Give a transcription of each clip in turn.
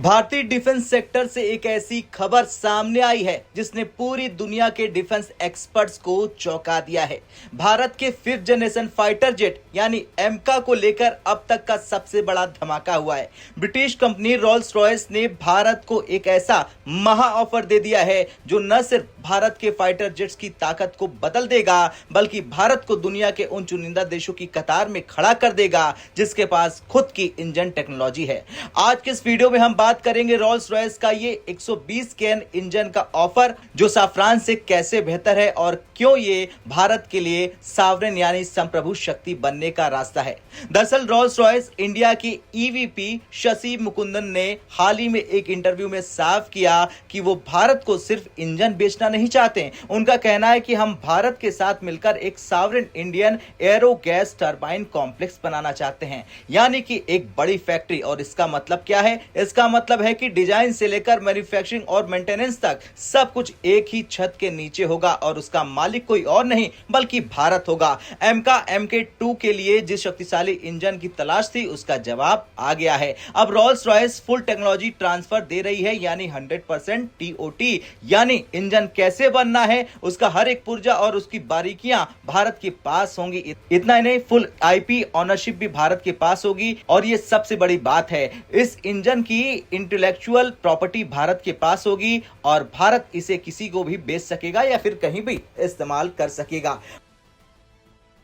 भारतीय defence sector से एक ऐसी खबर सामने आई है जिसने पूरी दुनिया के डिफेंस एक्सपर्ट्स को चौंका दिया है। भारत के 5th जनरेशन फाइटर जेट यानी एमका को लेकर अब तक का सबसे बड़ा धमाका हुआ है। ब्रिटिश कंपनी रोल्स रॉयस ने भारत को एक ऐसा महा ऑफर दे दिया है जो न सिर्फ भारत के फाइटर जेट्स की ताकत को बदल देगा बल्कि भारत को दुनिया के उन चुनिंदा देशों की कतार में खड़ा कर देगा जिसके पास खुद की इंजन टेक्नोलॉजी है। आज के इस वीडियो में हम बात करेंगे रोल्स रॉयस का ये 120 केन इंजन का ऑफर जो सैफरान से कैसे बेहतर है और क्यों ये भारत के लिए सावरेन यानी संप्रभु शक्ति बनने का रास्ता है। दरअसल रोल्स रॉयस इंडिया की ईवीपी शशि मुकुंदन ने हाल ही में एक इंटरव्यू में साफ किया कि वो भारत को सिर्फ इंजन बेचना नहीं चाहते। उनका कहना है कि हम भारत के साथ मिलकर एक sovereign Indian aero gas turbine complex बनाना चाहते हैं, यानी कि एक बड़ी फैक्ट्री। और इसका मतलब क्या है? इसका मतलब है कि डिजाइन से लेकर मैन्युफैक्चरिंग और मेंटेनेंस तक सब कुछ एक ही छत के नीचे होगा और उसका मालिक कोई और नहीं बल्कि भारत होगा। एमका MK2 के लिए जिस शक्तिशाली इंजन की तलाश थी उसका जवाब आ गया है। अब Rolls Royce full technology transfer दे रही है यानी 100% TOT, यानी इंजन कैसे बनना है उसका हर एक पुर्जा और उसकी बारीकियां भारत के पास होंगी। इतना ही नहीं, फुल IP ऑनरशिप भी भारत के पास होगी। और ये सबसे बड़ी बात है, इस इंजन की इंटेलेक्चुअल प्रॉपर्टी भारत के पास होगी और भारत इसे किसी को भी बेच सकेगा या फिर कहीं भी इस्तेमाल कर सकेगा।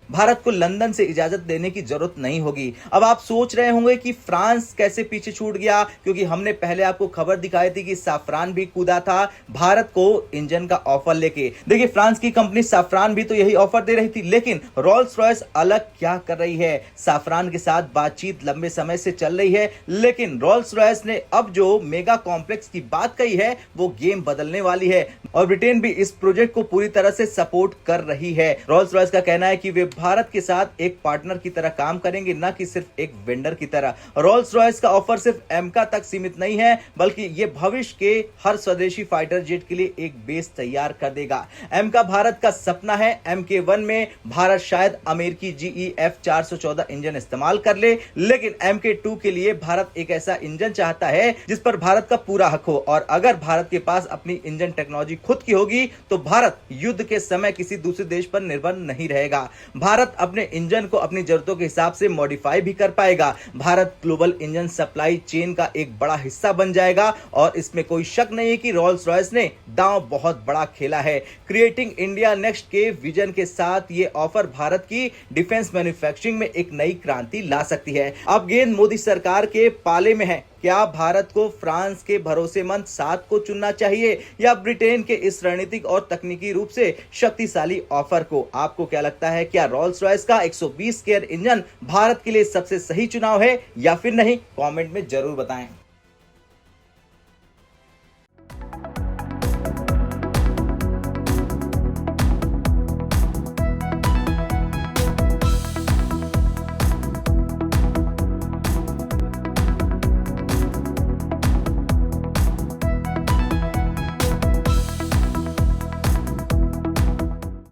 भारत को लंदन से इजाजत देने की जरूरत नहीं होगी। अब आप सोच रहे होंगे कि फ्रांस कैसे पीछे छूट गया, क्योंकि हमने पहले आपको खबर दिखाई थी कि सैफरान भी कूदा था भारत को इंजन का ऑफर लेके। देखिए, फ्रांस की कंपनी सैफरान भी तो यही ऑफर दे रही थी, लेकिन रोल्स रॉयस अलग क्या कर रही है। सैफरान के साथ बातचीत लंबे समय से चल रही है, लेकिन रोल्स रॉयस ने अब जो मेगा कॉम्प्लेक्स की बात कही है वो गेम बदलने वाली है और ब्रिटेन भी इस प्रोजेक्ट को पूरी तरह से सपोर्ट कर रही है। रोल्स रॉयस का कहना है कि वे भारत के साथ एक पार्टनर की तरह काम करेंगे, न कि सिर्फ एक वेंडर की तरह। रोल्स रॉयस का ऑफर सिर्फ एमका तक सीमित नहीं है बल्कि यह भविष्य के हर स्वदेशी फाइटर जेट के लिए एक बेस तैयार कर देगा। एमका भारत का सपना है। MK1 में भारत शायद अमेरिकी GE F414 इंजन इस्तेमाल कर ले, लेकिन MK2 के लिए भारत एक ऐसा इंजन चाहता है जिस पर भारत का पूरा हक हो। और अगर भारत के पास अपनी इंजन टेक्नोलॉजी खुद की होगी तो भारत युद्ध के समय किसी दूसरे देश पर निर्भर नहीं रहेगा। भारत अपने इंजन को अपनी जरूरतों के हिसाब से मॉडिफाई भी कर पाएगा। Bharat global engine supply chain का एक बड़ा हिस्सा बन जाएगा और इसमें कोई शक नहीं है कि रोल्स रॉयस ने दांव बहुत बड़ा खेला है। क्रिएटिंग इंडिया नेक्स्ट के विजन के साथ ये ऑफर भारत की डिफेंस मैन्युफैक्चरिंग में एक नई क्रांति ला सकती है। अब गेंद मोदी सरकार के पाले में है। क्या भारत को फ्रांस के भरोसेमंद साथ को चुनना चाहिए या ब्रिटेन के इस रणनीतिक और तकनीकी रूप से शक्तिशाली ऑफर को? आपको क्या लगता है, क्या रोल्स रॉयस का 120 केन इंजन भारत के लिए सबसे सही चुनाव है या फिर नहीं? कमेंट में जरूर बताएं।